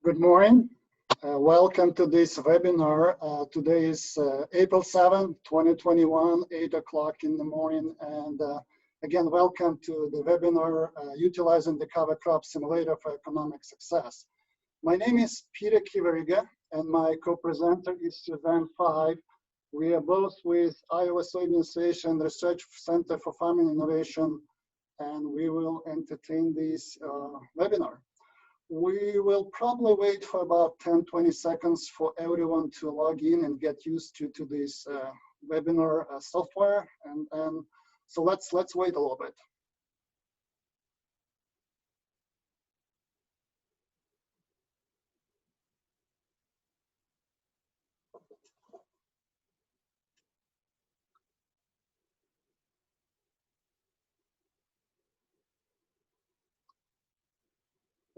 Good morning. Welcome to this webinar. Today is April 7, 2021, 8 o'clock in the morning. And again, welcome to the webinar, Utilizing the Cover Crop Simulator for Economic Success. My name is Peter Kiveriga, and my co-presenter is Suzanne Five. We are both with Iowa Soybean Association Research Center for Farming Innovation, and we will entertain this webinar. We will probably wait for about 10-20 seconds for everyone to log in and get used to this webinar software. And so let's wait a little bit.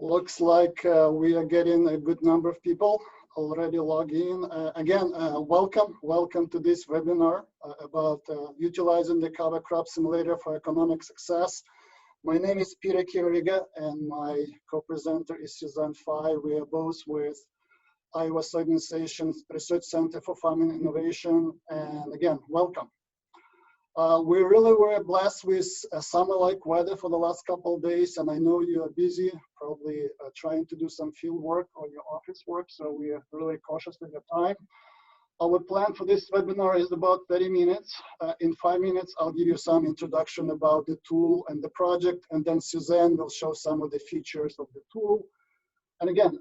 Looks like we are getting a good number of people already log in. Again, welcome to this webinar about utilizing the cover crop simulator for economic success. My name is Peter Kiveriga, and my co-presenter is Suzanne Five. We are both with Iowa Soybean Association Research Center for Farming Innovation, and again, welcome. We really were blessed with summer-like weather for the last couple of days, and I know you are busy, probably trying to do some field work or your office work, so we are really cautious with your time. Our plan for this webinar is about 30 minutes. In 5 minutes, I'll give you some introduction about the tool and the project, and then Suzanne will show some of the features of the tool. And again,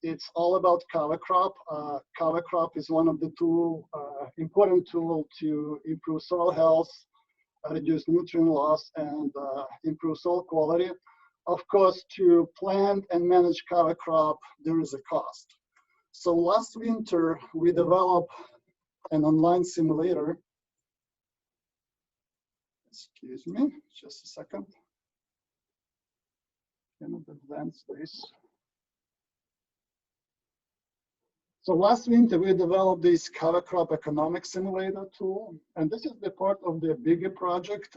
it's all about cover crop. Cover crop is one of the important tools to improve soil health, reduce nutrient loss, and improve soil quality. Of course, to plant and manage cover crop, there is a cost. So last winter, we developed an online simulator. Excuse me, just a second. Can I advance this? So last winter, we developed this cover crop economic simulator tool, and this is the part of the bigger project,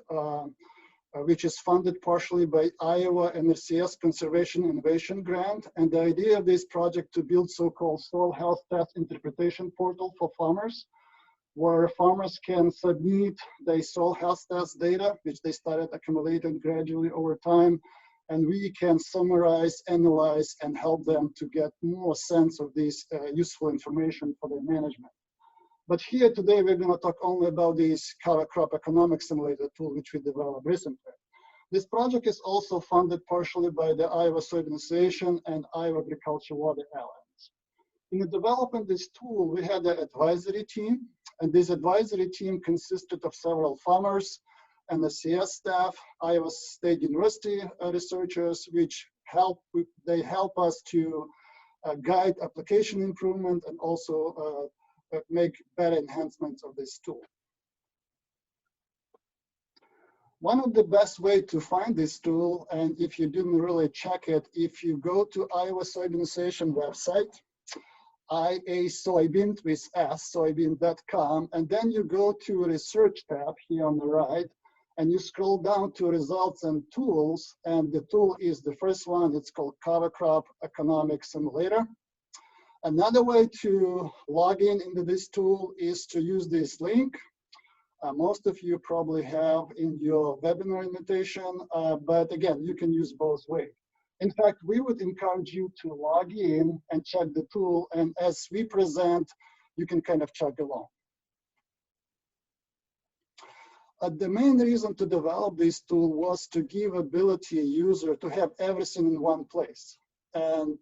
which is funded partially by Iowa and RCS Conservation Innovation Grant. And the idea of this project to build so-called soil health test interpretation portal for farmers, where farmers can submit their soil health test data, which they started accumulating gradually over time, and we can summarize, analyze, and help them to get more sense of this useful information for their management. But here today, we're going to talk only about this cover crop economic simulator tool, which we developed recently. This project is also funded partially by the Iowa Soybean Association and Iowa Agriculture Water Alliance. In developing this tool, we had an advisory team, and this advisory team consisted of several farmers and the CS staff, Iowa State University researchers, which help us to guide application improvement and also make better enhancements of this tool. One of the best way to find this tool, and if you didn't really check it, if you go to Iowa Soybean Association website, IA Soybean with S, soybean.com, and then you go to Research tab here on the right, and you scroll down to Results and Tools, and the tool is the first one. It's called Cover Crop Economic Simulator. Another way to log in into this tool is to use this link. Most of you probably have in your webinar invitation, but again, you can use both ways. In fact, we would encourage you to log in and check the tool, and as we present, you can kind of chug along. The main reason to develop this tool was to give ability a user to have everything in one place, and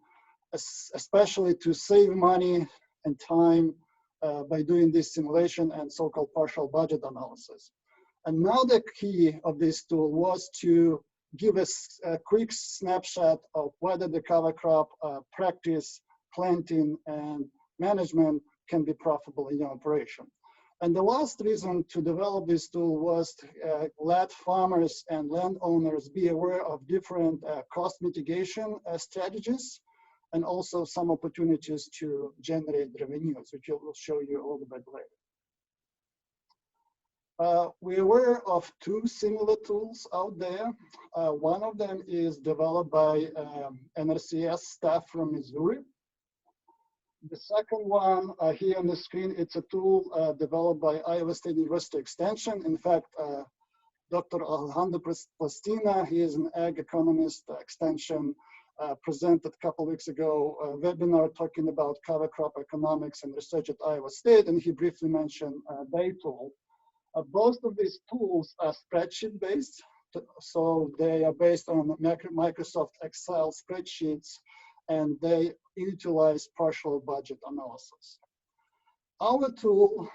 especially to save money and time by doing this simulation and so-called partial budget analysis. And now the key of this tool was to give us a quick snapshot of whether the cover crop practice, planting, and management can be profitable in your operation. And the last reason to develop this tool was to let farmers and landowners be aware of different cost mitigation strategies, and also some opportunities to generate revenues, which I will show you a little bit later. We're aware of two similar tools out there. One of them is developed by NRCS staff from Missouri, The second one here on the screen, it's a tool developed by Iowa State University Extension. In fact, Dr. Alejandro Plastina, he is an ag economist, extension, presented a couple weeks ago a webinar talking about cover crop economics and research at Iowa State, and he briefly mentioned their tool. Both of these tools are spreadsheet based, so they are based on Microsoft Excel spreadsheets, and they utilize partial budget analysis. Our tool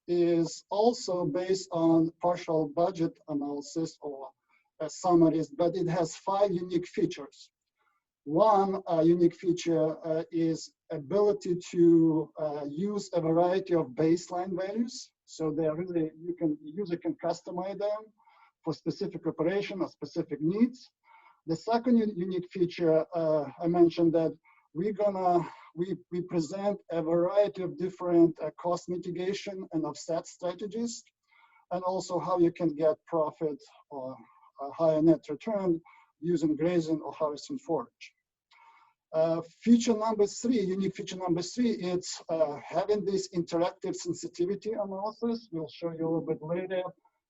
is also based on partial budget analysis or summaries, but it has 5 unique features. One unique feature is ability to use a variety of baseline values. So they are really, user can customize them for specific operation or specific needs. The second unique feature, I mentioned that we present a variety of different cost mitigation and offset strategies, and also how you can get profit or a higher net return using grazing or harvesting forage. Feature number 3, unique feature number 3, it's having this interactive sensitivity analysis. We'll show you a little bit later.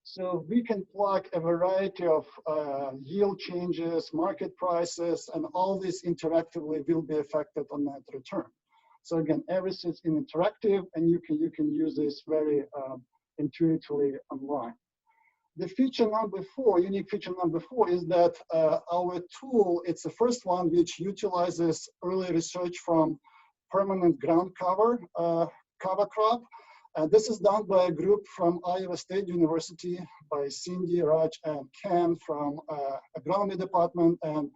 So we can plug a variety of yield changes, market prices, and all this interactively will be affected on net return. So again, everything is interactive, and you can use this very intuitively online. The feature number 4, unique feature number 4, is that our tool, it's the first one which utilizes early research from permanent ground cover crop. This is done by a group from Iowa State University by Cindy, Raj, and Ken from agronomy department, and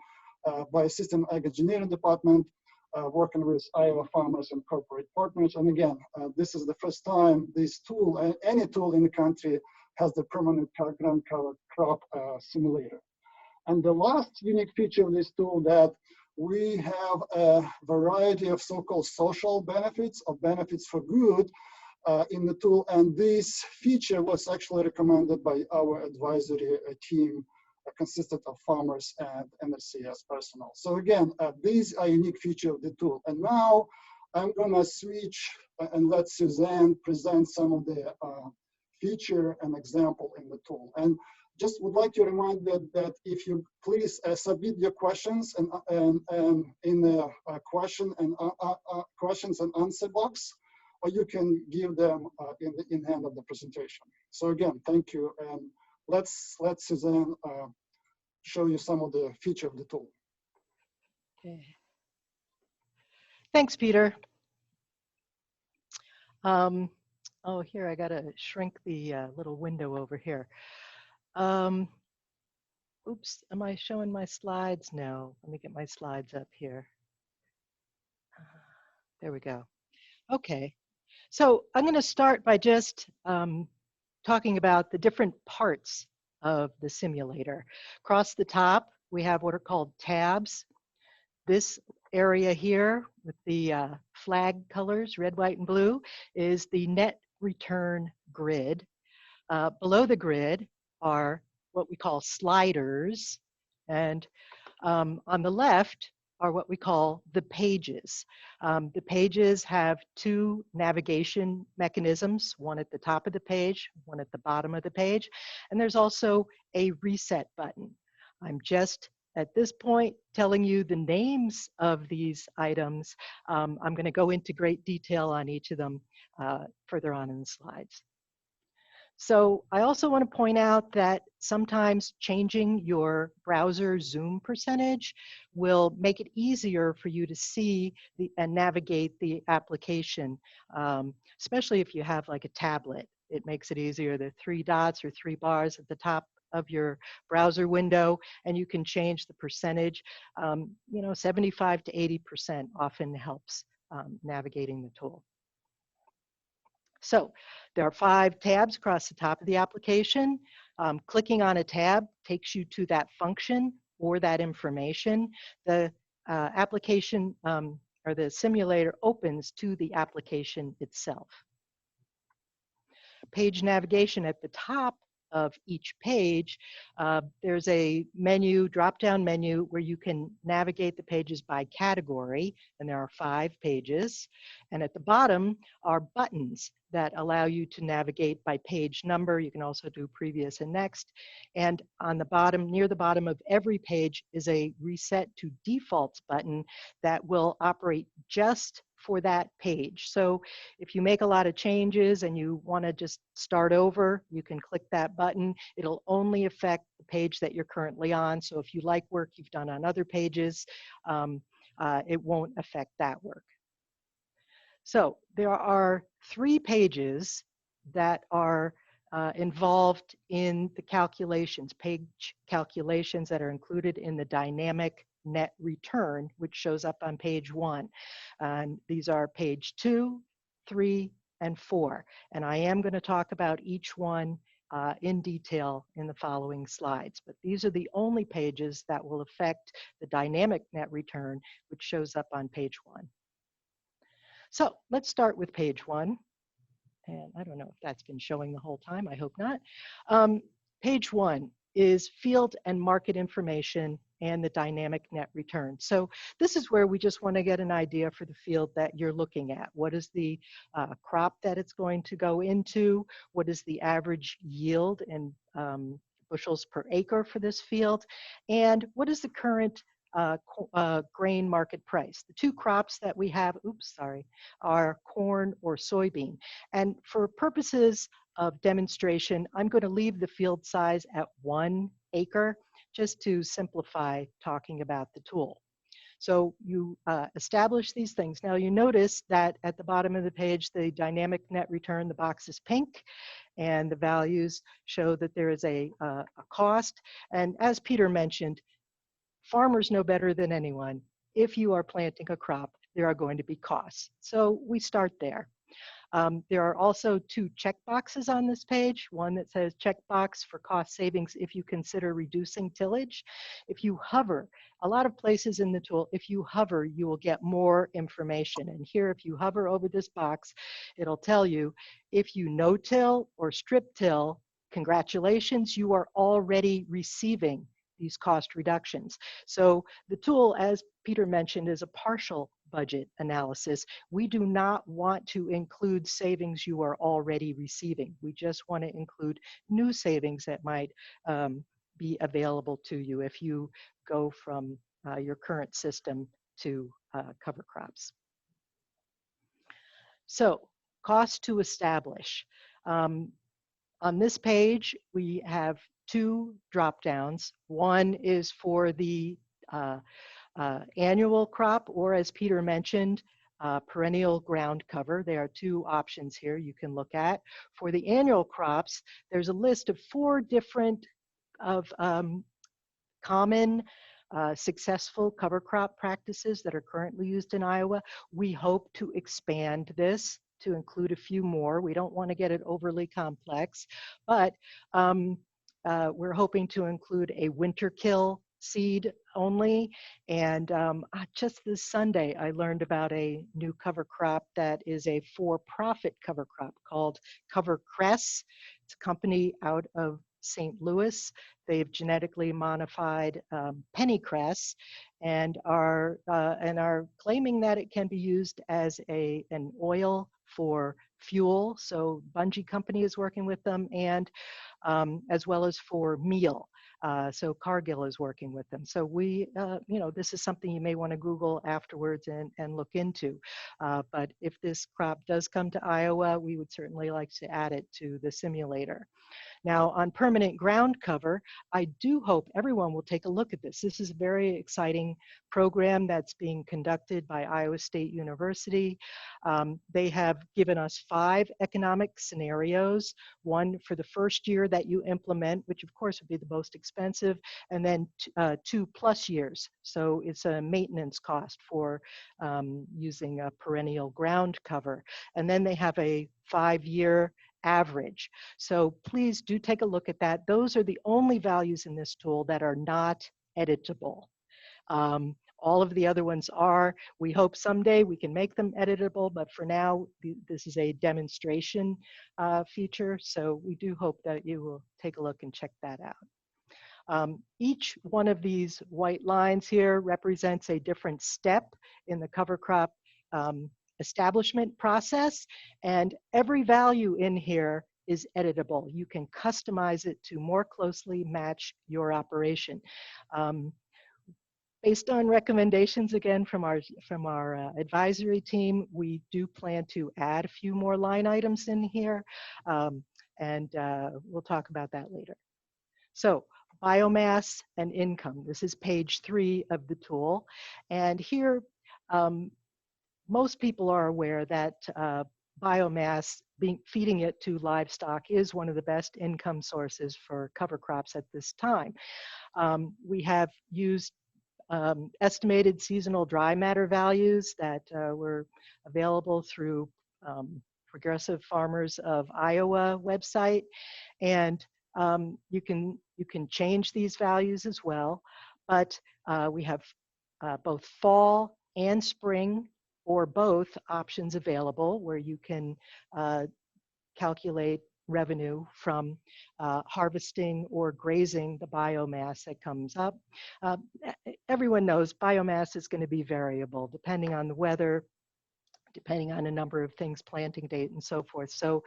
by system ag engineering department, working with Iowa farmers and corporate partners. And again, this is the first time this tool, any tool in the country, has the permanent ground cover crop simulator. And the last unique feature of this tool that we have a variety of so-called social benefits or benefits for good in the tool. And this feature was actually recommended by our advisory team, consisted of farmers and NRCS personnel. So again, these are unique features of the tool. And now I'm gonna switch and let Suzanne present some of the feature and example in the tool. And just would like to remind that if you please submit your questions and in the questions and answer box, or you can give them in hand of the presentation. So again, thank you, and let's let Suzanne show you some of the feature of the tool. Okay. Thanks, Peter. Oh, here, I gotta shrink the little window over here. Oops, am I showing my slides? No, let me get my slides up here. There we go. Okay, so I'm gonna start by just talking about the different parts of the simulator. Across the top, we have what are called tabs. This area here with the flag colors, red, white, and blue, is the net return grid. Below the grid are what we call sliders, and on the left are what we call the pages. The pages have 2 navigation mechanisms, one at the top of the page, one at the bottom of the page, and there's also a reset button. I'm just at this point telling you the names of these items. I'm going to go into great detail on each of them further on in the slides. So I also want to point out that sometimes changing your browser zoom percentage will make it easier for you to see and navigate the application, especially if you have like a tablet. It makes it easier. There are 3 dots or 3 bars at the top of your browser window, and you can change the percentage. 75 to 80% often helps navigating the tool. So there are 5 tabs across the top of the application. Clicking on a tab takes you to that function or that information. The application or the simulator opens to the application itself. Page navigation at the top of each page, there's a menu, drop-down menu, where you can navigate the pages by category, and there are 5 pages. And at the bottom are buttons that allow you to navigate by page number. You can also do previous and next. And on the bottom, near the bottom of every page, is a reset to defaults button that will operate just for that page. So if you make a lot of changes and you want to just start over, you can click that button. It'll only affect the page that you're currently on. So if you like work you've done on other pages, it won't affect that work. So there are 3 pages that are involved in the calculations, page calculations that are included in the dynamic net return, which shows up on page 1. And these are page 2, 3, and 4. And I am going to talk about each one in detail in the following slides. But these are the only pages that will affect the dynamic net return, which shows up on page 1. So let's start with page 1. And I don't know if that's been showing the whole time, I hope not. Page 1 is field and market information and the dynamic net return. So this is where we just want to get an idea for the field that you're looking at. What is the crop that it's going to go into? What is the average yield in bushels per acre for this field? And what is the current grain market price? The 2 crops that we have, are corn or soybean. And for purposes of demonstration, I'm going to leave the field size at 1 acre, just to simplify talking about the tool. So you establish these things. Now you notice that at the bottom of the page, the dynamic net return, the box is pink, and the values show that there is a cost. And as Peter mentioned, farmers know better than anyone, if you are planting a crop, there are going to be costs. So we start there. There are also 2 checkboxes on this page. One that says checkbox for cost savings if you consider reducing tillage. If you hover, a lot of places in the tool, if you hover, you will get more information. And here, if you hover over this box, it'll tell you if you no-till or strip-till, congratulations, you are already receiving these cost reductions. So the tool, as Peter mentioned, is a partial budget analysis. We do not want to include savings you are already receiving. We just want to include new savings that might be available to you if you go from your current system to cover crops. So, cost to establish. On this page, we have 2 drop-downs. One is for the annual crop, or as Peter mentioned, perennial ground cover. There are 2 options here you can look at. For the annual crops, there's a list of 4 different common successful cover crop practices that are currently used in Iowa. We hope to expand this to include a few more. We don't want to get it overly complex, but we're hoping to include a winter kill seed only. And just this Sunday, I learned about a new cover crop that is a for-profit cover crop called Cover Cress. It's a company out of St. Louis. They've genetically modified pennycress and are claiming that it can be used as an oil for fuel. So Bunge Company is working with them, and as well as for meal. So Cargill is working with them. So we, this is something you may want to Google afterwards and look into. But if this crop does come to Iowa, we would certainly like to add it to the simulator. Now, on permanent ground cover, I do hope everyone will take a look at this. This is a very exciting program that's being conducted by Iowa State University. They have given us 5 economic scenarios, one for the first year that you implement, which of course would be the most expensive, and then 2+ years. So it's a maintenance cost for using a perennial ground cover. And then they have a 5-year average. So please do take a look at that. Those are the only values in this tool that are not editable. All of the other ones are. We hope someday we can make them editable, but for now, this is a demonstration feature. So we do hope that you will take a look and check that out. Each one of these white lines here represents a different step in the cover crop establishment process, and every value in here is editable. You can customize it to more closely match your operation. Based on recommendations again from our advisory team, we do plan to add a few more line items in here, and we'll talk about that later. So biomass and income. This is page 3 of the tool, and here most people are aware that biomass, feeding it to livestock, is one of the best income sources for cover crops at this time. We have used estimated seasonal dry matter values that were available through Progressive Farmers of Iowa website, and you can change these values as well. But we have both fall and spring or both options available, where you can calculate revenue from harvesting or grazing the biomass that comes up. Everyone knows biomass is going to be variable depending on the weather, depending on a number of things, planting date and so forth. So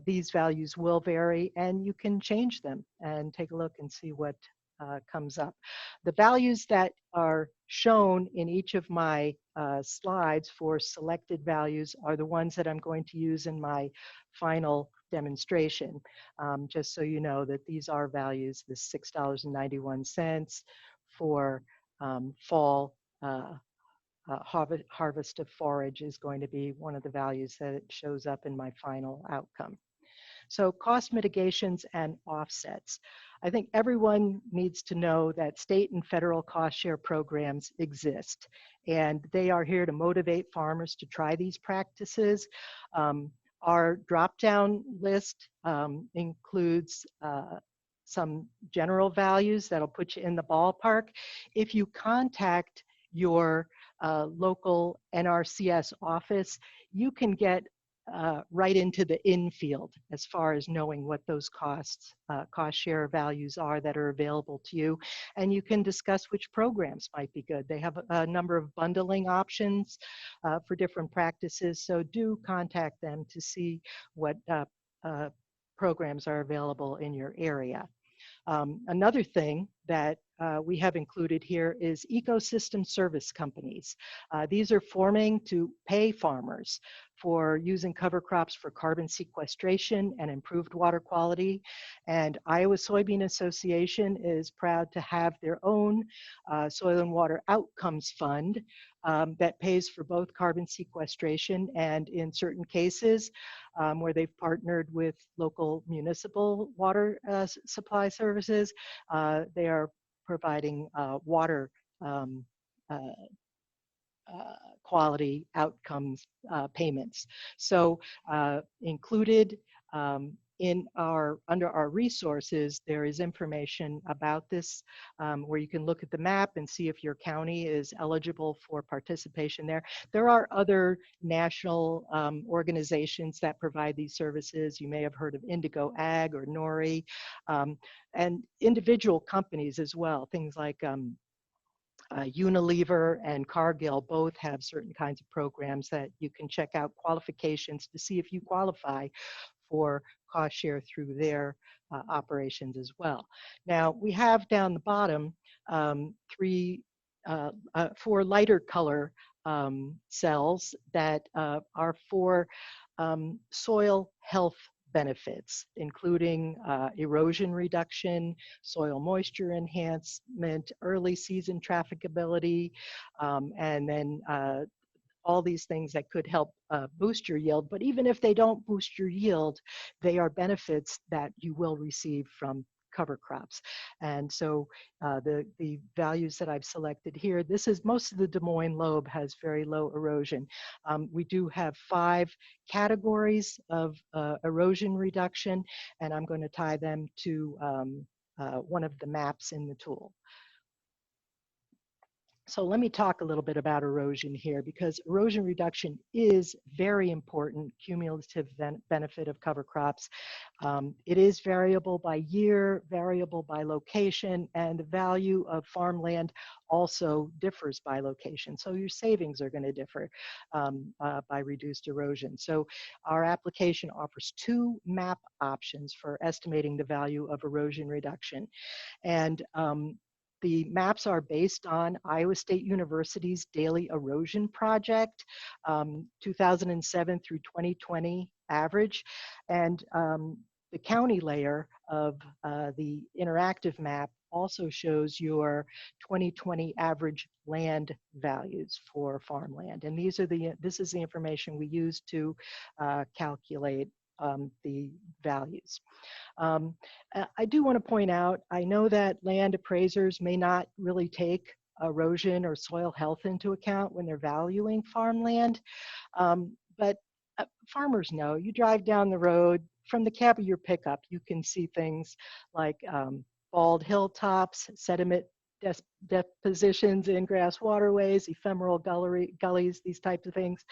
these values will vary, and you can change them and take a look and see what comes up. The values that are shown in each of my slides for selected values are the ones that I'm going to use in my final demonstration. Just so you know that these are values. The $6.91 for fall harvest of forage is going to be one of the values that shows up in my final outcome. So cost mitigations and offsets. I think everyone needs to know that state and federal cost share programs exist, and they are here to motivate farmers to try these practices. Our drop-down list includes some general values that'll put you in the ballpark. If you contact your local NRCS office, you can get right into the infield as far as knowing what those cost share values are that are available to you, and you can discuss which programs might be good. They have a number of bundling options for different practices, so do contact them to see what programs are available in your area. Another thing that we have included here is ecosystem service companies. These are forming to pay farmers for using cover crops for carbon sequestration and improved water quality. And Iowa Soybean Association is proud to have their own soil and water outcomes fund that pays for both carbon sequestration and, in certain cases where they've partnered with local municipal water supply services, they are providing water quality outcomes payments. So included under our resources, there is information about this where you can look at the map and see if your county is eligible for participation there. There are other national organizations that provide these services. You may have heard of Indigo Ag or NORI, and individual companies as well. Things like Unilever and Cargill both have certain kinds of programs that you can check out qualifications to see if you qualify for cost share through their operations as well. Now, we have down the bottom 4 lighter color cells that are for soil health benefits, including erosion reduction, soil moisture enhancement, early season trafficability, and then all these things that could help boost your yield. But even if they don't boost your yield, they are benefits that you will receive from cover crops. And so the values that I've selected here, this is most of the Des Moines lobe has very low erosion. We do have 5 categories of erosion reduction, and I'm going to tie them to one of the maps in the tool. So let me talk a little bit about erosion here, because erosion reduction is very important cumulative benefit of cover crops. It is variable by year, variable by location, and the value of farmland also differs by location. So your savings are going to differ by reduced erosion. So our application offers 2 map options for estimating the value of erosion reduction. And the maps are based on Iowa State University's Daily Erosion Project, 2007 through 2020 average. And the county layer of the interactive map also shows your 2020 average land values for farmland. And this is the information we use to calculate the values. I do want to point out, I know that land appraisers may not really take erosion or soil health into account when they're valuing farmland, but farmers know. You drive down the road, from the cab of your pickup, you can see things like bald hilltops, sediment depositions in grass waterways, ephemeral gullies, these types of things.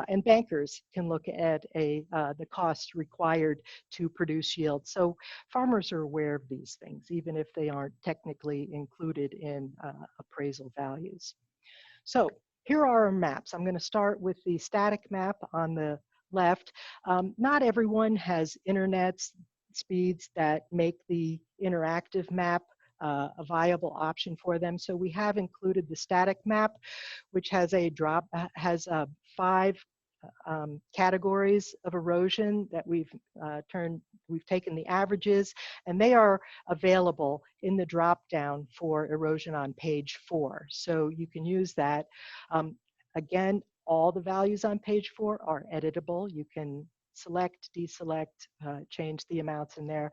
And bankers can look at the costs required to produce yield. So farmers are aware of these things, even if they aren't technically included in appraisal values. So here are our maps. I'm going to start with the static map on the left. Not everyone has internet speeds that make the interactive map a viable option for them. So we have included the static map, which has 5 categories of erosion that we've taken the averages, and they are available in the drop down for erosion on page 4. So you can use that. Again, all the values on page 4 are editable. You can select, deselect, change the amounts in there.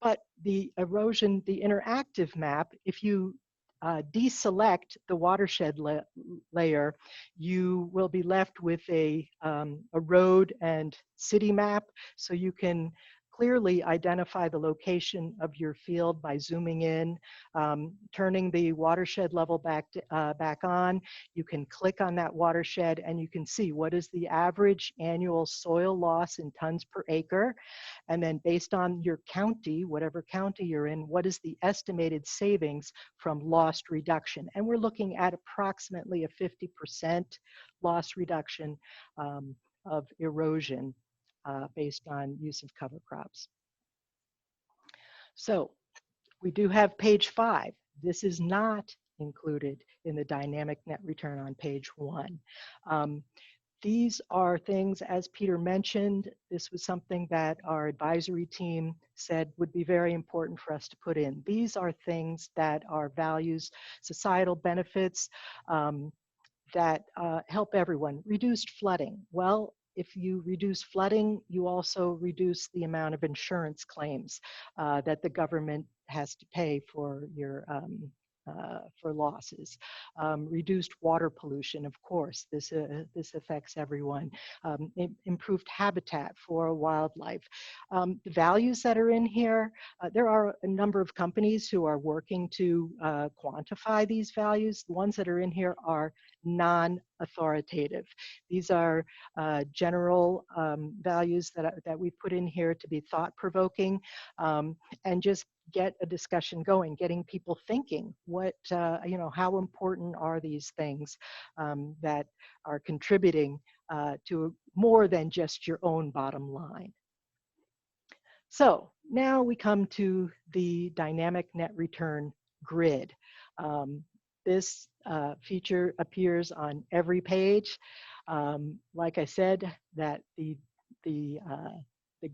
But the erosion, the interactive map, if you deselect the watershed layer, you will be left with a road and city map. So you can clearly identify the location of your field by zooming in, turning the watershed level back on. You can click on that watershed and you can see what is the average annual soil loss in tons per acre. And then based on your county, whatever county you're in, what is the estimated savings from loss reduction? And we're looking at approximately a 50% loss reduction of erosion based on use of cover crops. So we do have page 5. This is not included in the dynamic net return on page 1. These are things, as Peter mentioned, this was something that our advisory team said would be very important for us to put in. These are things that are values, societal benefits that help everyone. Reduced flooding. Well, if you reduce flooding, you also reduce the amount of insurance claims that the government has to pay for your for losses. Reduced water pollution, of course, this affects everyone. Improved habitat for wildlife. The values that are in here, there are a number of companies who are working to quantify these values. The ones that are in here are non-authoritative. These are general values that we put in here to be thought-provoking and just get a discussion going, getting people thinking what, how important are these things that are contributing to more than just your own bottom line. So now we come to the dynamic net return grid. This feature appears on every page. Like I said, that the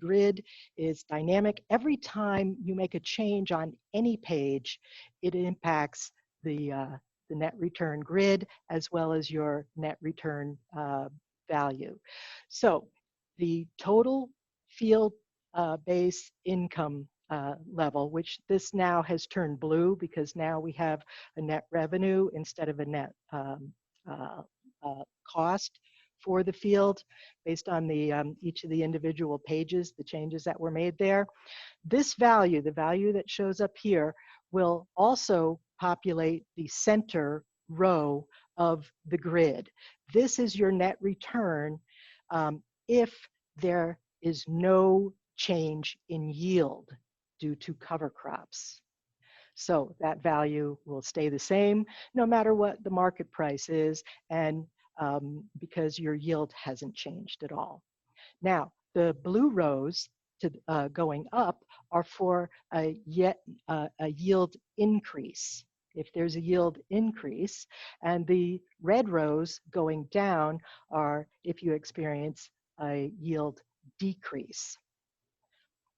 grid is dynamic. Every time you make a change on any page, it impacts the net return grid as well as your net return value. So the total field base income level, which this now has turned blue because now we have a net revenue instead of a net cost for the field based on the each of the individual pages, the changes that were made there. This value, the value that shows up here, will also populate the center row of the grid. This is your net return if there is no change in yield due to cover crops. So that value will stay the same no matter what the market price is, and because your yield hasn't changed at all. Now, the blue rows going up are for a yield increase, if there's a yield increase, and the red rows going down are if you experience a yield decrease.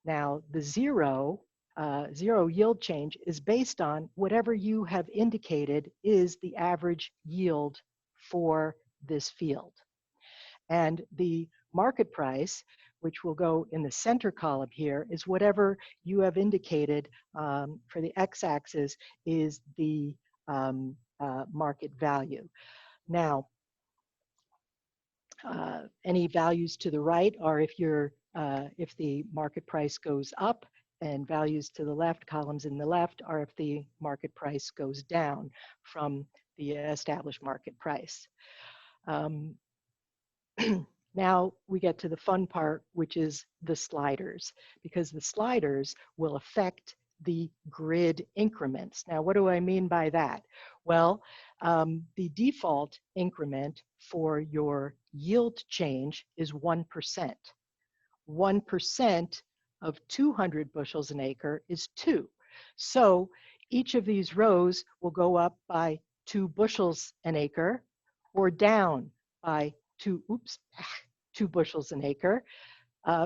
Now, the zero yield change is based on whatever you have indicated is the average yield for this field. And the market price, which will go in the center column here, is whatever you have indicated for the x-axis is the market value. Now, any values to the right are if the market price goes up, and values to the left, columns in the left, are if the market price goes down from the established market price. Now we get to the fun part, which is the sliders, because the sliders will affect the grid increments. Now, what do I mean by that? Well, the default increment for your yield change is 1%. 1% of 200 bushels an acre is 2. So each of these rows will go up by 2 bushels an acre or down by 2 bushels an acre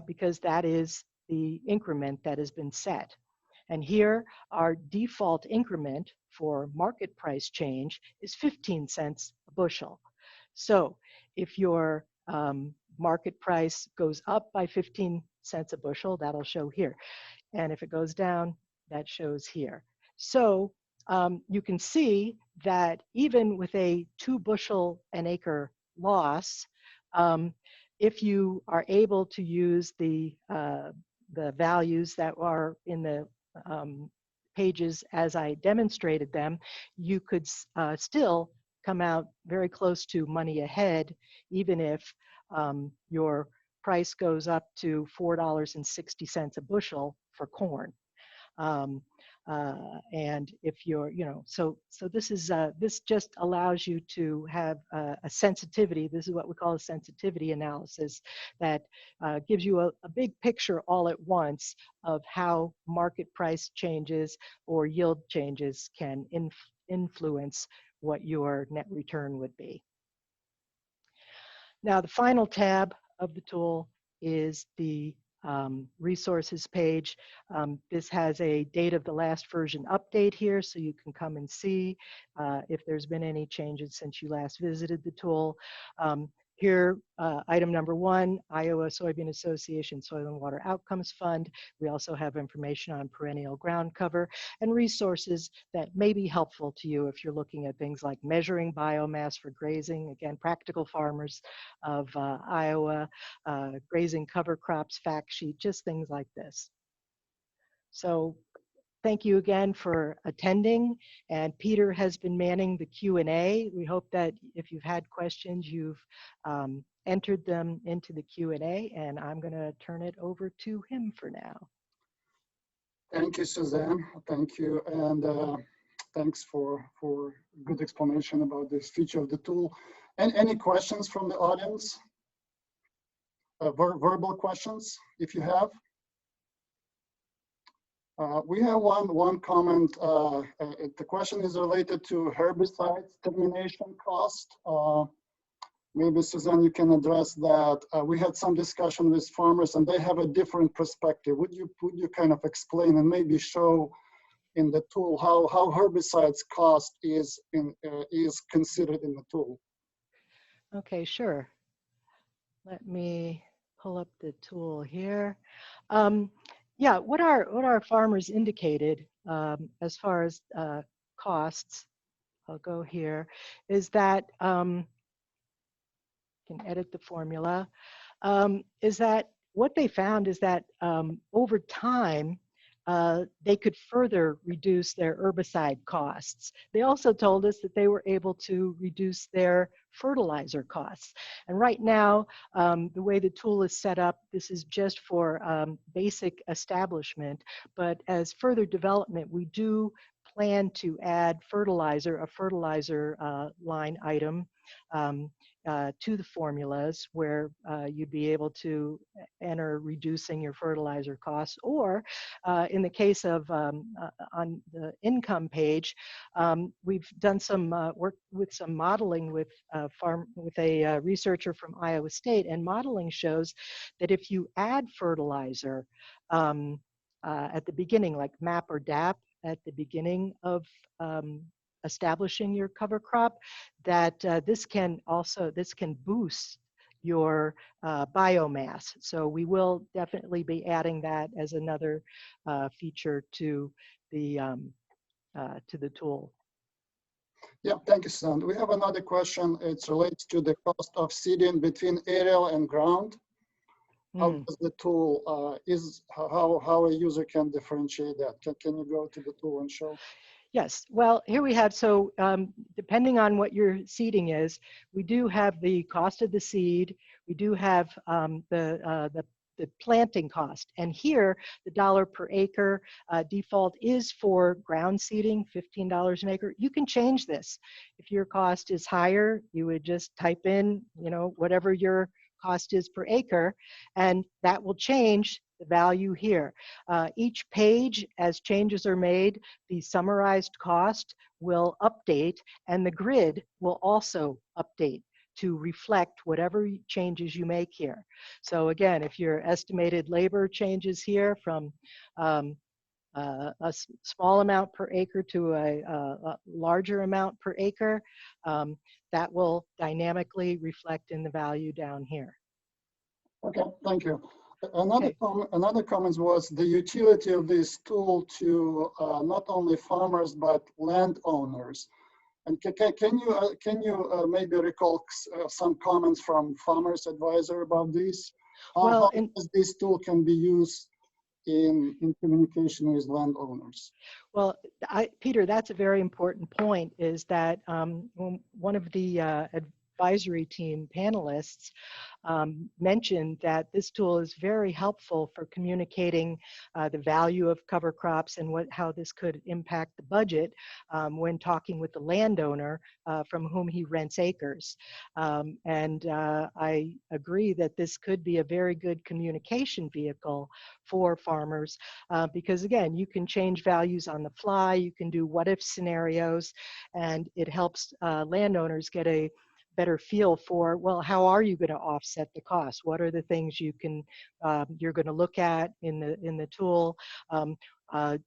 because that is the increment that has been set. And here our default increment for market price change is 15 cents a bushel. So if your market price goes up by 15 cents a bushel, that'll show here. And if it goes down, that shows here. So you can see that even with a 2 bushel an acre loss, if you are able to use the values that are in the pages as I demonstrated them, you could still come out very close to money ahead, even if your price goes up to $4.60 a bushel for corn. And if you're, so this is this just allows you to have a sensitivity. This is what we call a sensitivity analysis that gives you a big picture all at once of how market price changes or yield changes can influence what your net return would be. Now, the final tab of the tool is the resources page. This has a date of the last version update here, so you can come and see if there's been any changes since you last visited the tool. Here, item number 1, Iowa Soybean Association Soil and Water Outcomes Fund. We also have information on perennial ground cover and resources that may be helpful to you if you're looking at things like measuring biomass for grazing, again, practical farmers of Iowa, grazing cover crops, fact sheet, just things like this. So thank you again for attending, and Peter has been manning the Q&A. We hope that if you've had questions, you've entered them into the Q&A, and I'm going to turn it over to him for now. Thank you, Suzanne. Thank you, and thanks for good explanation about this feature of the tool. And any questions from the audience? Verbal questions, if you have. We have one comment. The question is related to herbicide termination cost. Maybe Suzanne, you can address that. We had some discussion with farmers, and they have a different perspective. Would you kind of explain and maybe show in the tool how herbicides cost is considered in the tool? Okay, sure. Let me pull up the tool here. Yeah, what our farmers indicated as far as costs, I'll go here, is that, can edit the formula, is that what they found is that over time, they could further reduce their herbicide costs. They also told us that they were able to reduce their fertilizer costs. And right now, the way the tool is set up, this is just for basic establishment, but as further development, we do plan to add a fertilizer line item to the formulas where you'd be able to enter reducing your fertilizer costs, or in the case of on the income page, we've done some work with some modeling with a researcher from Iowa State, and modeling shows that if you add fertilizer at the beginning, like MAP or DAP, at the beginning of establishing your cover crop, that this can boost your biomass. So we will definitely be adding that as another feature to the tool. Yeah, thank you, Susan. We have another question. It relates to the cost of seeding between aerial and ground. How does the tool, how a user can differentiate that? Can you go to the tool and show? Yes, well, here we have, so depending on what your seeding is, we do have the cost of the seed, we do have the planting cost. And here, the dollar per acre default is for ground seeding, $15 an acre. You can change this. If your cost is higher, you would just type in, whatever your cost is per acre, and that will change the value here. Each page, as changes are made, the summarized cost will update, and the grid will also update to reflect whatever changes you make here. So again, if your estimated labor changes here from a small amount per acre to a larger amount per acre, that will dynamically reflect in the value down here. Okay, thank you. Another comment was the utility of this tool to not only farmers but landowners. And can you maybe recall some comments from Farmers Advisor about this? How this tool can be used in communication with landowners? Well, Peter, that's a very important point, is that one of the advisory team panelists mentioned that this tool is very helpful for communicating the value of cover crops and how this could impact the budget when talking with the landowner from whom he rents acres. And I agree that this could be a very good communication vehicle for farmers because, again, you can change values on the fly, you can do what-if scenarios, and it helps landowners get a better feel for, well, how are you going to offset the cost? What are the things you're going to look at in the tool?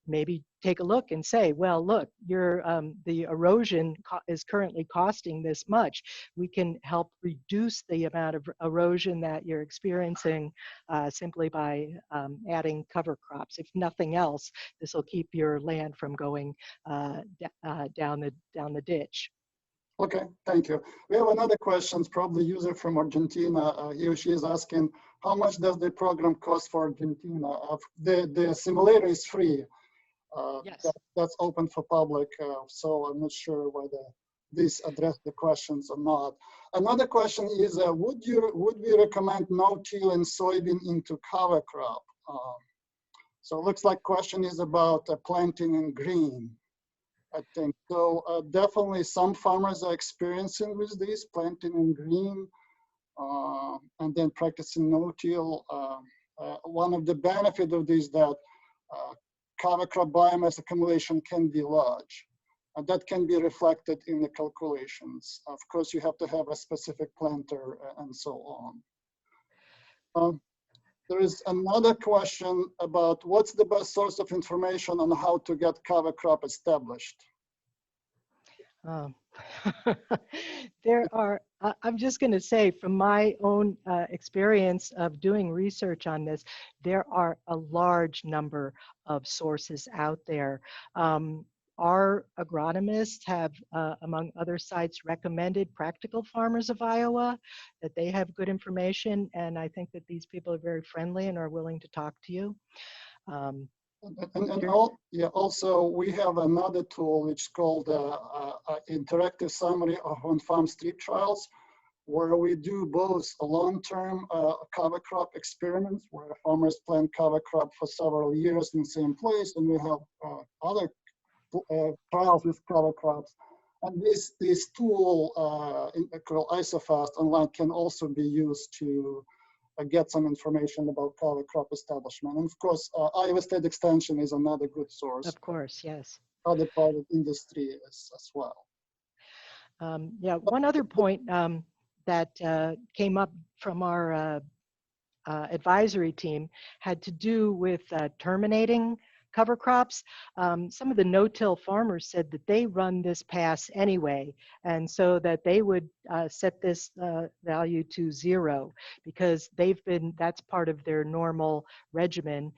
Maybe take a look and say, well, look, the erosion is currently costing this much. We can help reduce the amount of erosion that you're experiencing simply by adding cover crops. If nothing else, this will keep your land from going down the ditch. Okay, thank you. We have another question, probably user from Argentina. He or she is asking, how much does the program cost for Argentina? The simulator is free. Yes. That's open for public, so I'm not sure whether this addressed the questions or not. Another question is, would we recommend no-till in soybean into cover crop? So it looks like question is about planting in green. I think so. Definitely, some farmers are experiencing with this, planting in green, and then practicing no-till. One of the benefits of this is that cover crop biomass accumulation can be large, and that can be reflected in the calculations. Of course, you have to have a specific planter and so on. There is another question about what's the best source of information on how to get cover crop established? There are, I'm just going to say from my own experience of doing research on this, there are a large number of sources out there. Our agronomists have, among other sites, recommended Practical Farmers of Iowa, that they have good information, and I think that these people are very friendly and are willing to talk to you. Yeah, also we have another tool which is called interactive summary of on-farm street trials, where we do both long-term cover crop experiments where farmers plant cover crop for several years in the same place, and we have other trials with cover crops. And this tool called ISOFAST online can also be used to get some information about cover crop establishment. And of course, Iowa State Extension is another good source. Of course, yes. Other private industry as well. Yeah, one other point that came up from our advisory team had to do with terminating cover crops. Some of the no-till farmers said that they run this pass anyway, and so that they would set this value to 0 because that's part of their normal regimen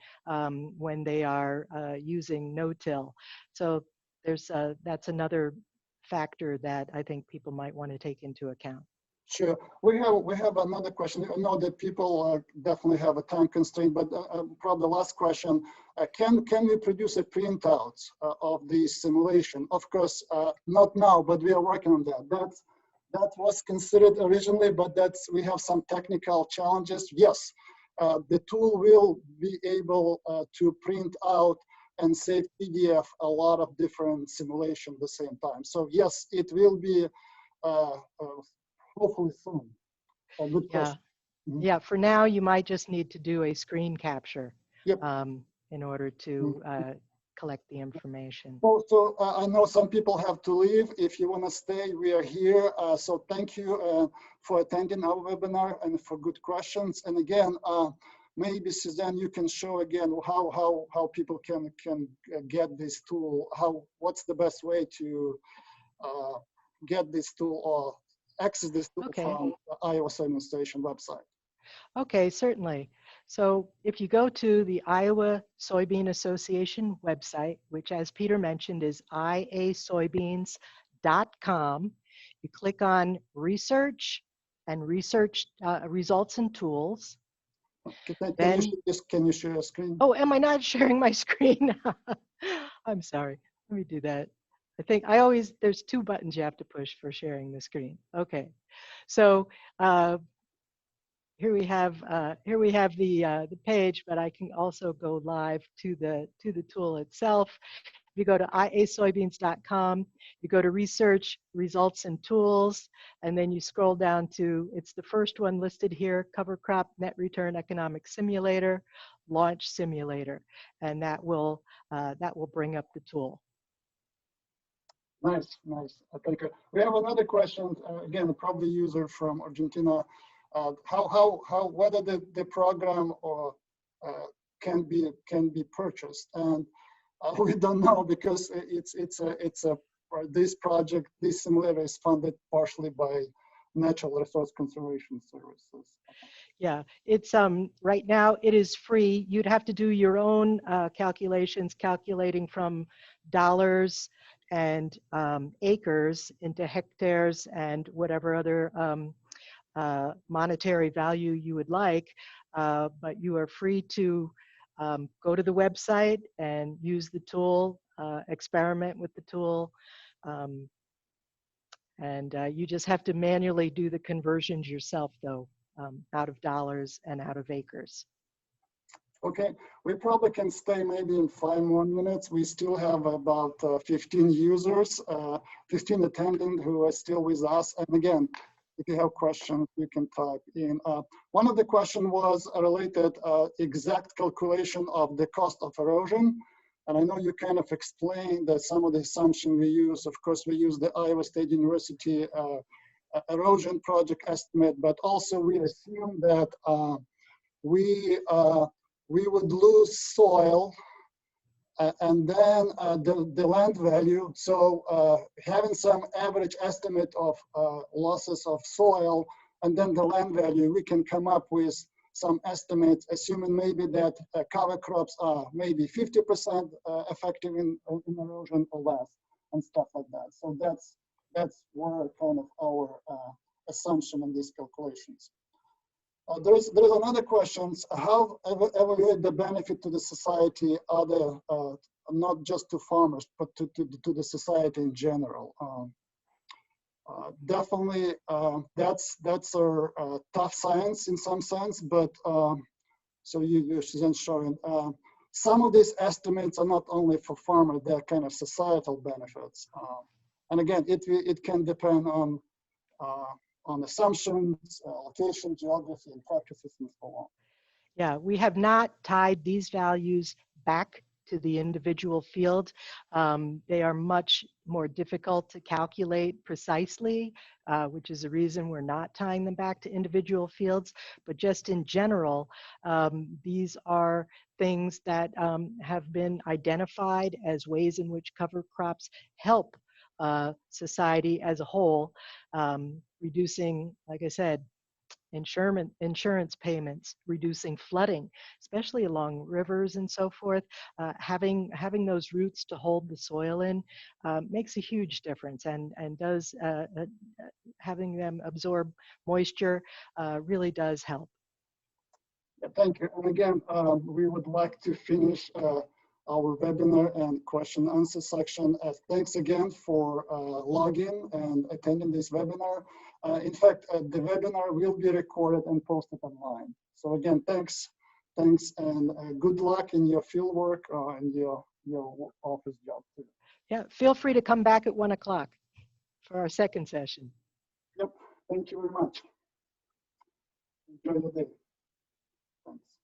when they are using no-till. So that's another factor that I think people might want to take into account. Sure. We have another question. I know that people definitely have a time constraint, but probably the last question: can we produce a printout of the simulation? Of course, not now, but we are working on that. That was considered originally, but we have some technical challenges. Yes, the tool will be able to print out and save PDF a lot of different simulations at the same time. So yes, it will be. Hopefully soon. A good question. Mm-hmm. Yeah, for now, you might just need to do a screen capture yep. In order to collect the information. So I know some people have to leave. If you want to stay, we are here. So thank you for attending our webinar and for good questions. And again, maybe Suzanne, you can show again how people can get this tool. What's the best way to get this tool or access this tool from the Iowa Soybean Association website? Okay, certainly. So if you go to the Iowa Soybean Association website, which as Peter mentioned is iasoybeans.com, you click on research and research results and tools. Can you share your screen? Oh, am I not sharing my screen? I'm sorry. Let me do that. I think there's 2 buttons you have to push for sharing the screen. Okay, so here we have the page, but I can also go live to the tool itself. You go to iasoybeans.com, you go to research, results and tools, and then you scroll down to, it's the first one listed here, cover crop net return economic simulator, launch simulator, and that will bring up the tool. Nice. Thank you. We have another question, again, probably user from Argentina. Whether the program or can be purchased, and we don't know because this project, this simulator is funded partially by Natural Resource Conservation Services. Yeah, it's right now it is free. You'd have to do your own calculations, calculating from dollars and acres into hectares and whatever other monetary value you would like, but you are free to go to the website and use the tool, experiment with the tool, and you just have to manually do the conversions yourself though, out of dollars and out of acres. Okay, we probably can stay maybe in 5 more minutes. We still have about 15 users, 15 attendants who are still with us. And again, if you have questions, you can type in. One of the questions was related exact calculation of the cost of erosion. And I know you kind of explained that some of the assumptions we use. Of course, we use the Iowa State University erosion project estimate, but also we assume that we would lose soil and then the land value. So having some average estimate of losses of soil and then the land value, we can come up with some estimates, assuming maybe that cover crops are maybe 50% effective in erosion or less and stuff like that. So that's where kind of our assumption in these calculations. There's another question. How evaluate the benefit to the society, other not just to farmers, but to the society in general? Definitely, that's a tough science in some sense, but so you shouldn't show it. Some of these estimates are not only for farmers; they're kind of societal benefits. And again, it can depend on assumptions, location, geography, and practices, and so on. Yeah, we have not tied these values back to the individual field. They are much more difficult to calculate precisely, which is the reason we're not tying them back to individual fields. But just in general, these are things that have been identified as ways in which cover crops help society as a whole, reducing, like I said, insurance payments, reducing flooding, especially along rivers and so forth. Having those roots to hold the soil in makes a huge difference, and does having them absorb moisture really does help. Thank you. And again, we would like to finish our webinar and question and answer section. Thanks again for logging and attending this webinar. In fact, the webinar will be recorded and posted online. So again, thanks, and good luck in your field work and your office job too. Yeah, feel free to come back at 1 o'clock for our second session. Yep, thank you very much. Enjoy the day. Thanks.